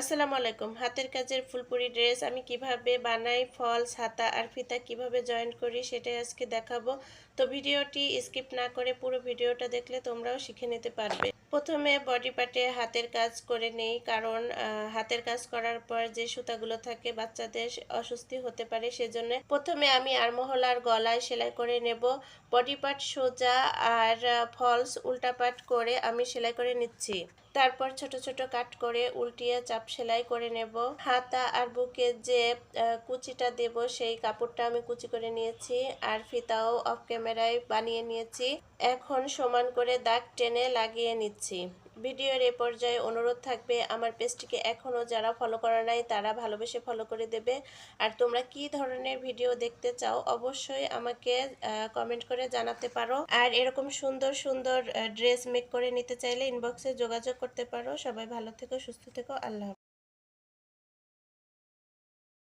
আসসালামু আলাইকুম। হাতের কাজের ফুলপুরি ড্রেস আমি কিভাবে বানাই, ফলস, হাতা আর ফিতা কিভাবে জয়েন করি সেটাই আজকে দেখাবো। তো ভিডিওটি স্কিপ না করে পুরো ভিডিওটা দেখলে তোমরাও শিখে নিতে পারবে। প্রথমে বডি পার্টে হাতের কাজ করে নেই, কারণ হাতের কাজ করার পর যে সুতাগুলো থাকে বাচ্চাদের অস্বস্তি হতে পারে, সেজন্য প্রথমে আমি আরমহলার গলায় সেলাই করে নেব। বডি পার্ট সোজা আর ফলস উল্টা পার্ট করে আমি সেলাই করে নিচ্ছি। তারপর ছোট ছোট কাট করে উল্টিয়ে চাপ সেলাই করে নেব। হাতা আর বুকে যে কুচিটা দেব সেই কাপড়টা আমি কুচি করে নিয়েছি, আর ফিতাও অফ ক্যামেরায় বানিয়ে নিয়েছি। এখন সমান করে দাগ টেনে লাগিয়ে নিচ্ছি। ভিডিওর এ পর্যায়ে অনুরোধ থাকবে, আমার পেজটিকে এখনও যারা ফলো করা নাই তারা ভালোবেসে ফলো করে দেবে। আর তোমরা কি ধরনের ভিডিও দেখতে চাও অবশ্যই আমাকে কমেন্ট করে জানাতে পারো। আর এরকম সুন্দর সুন্দর ড্রেস মেক করে নিতে চাইলে ইনবক্সে যোগাযোগ করতে পারো। সবাই ভালো থেকো, সুস্থ থেকো, আল্লাহ হাফেজ।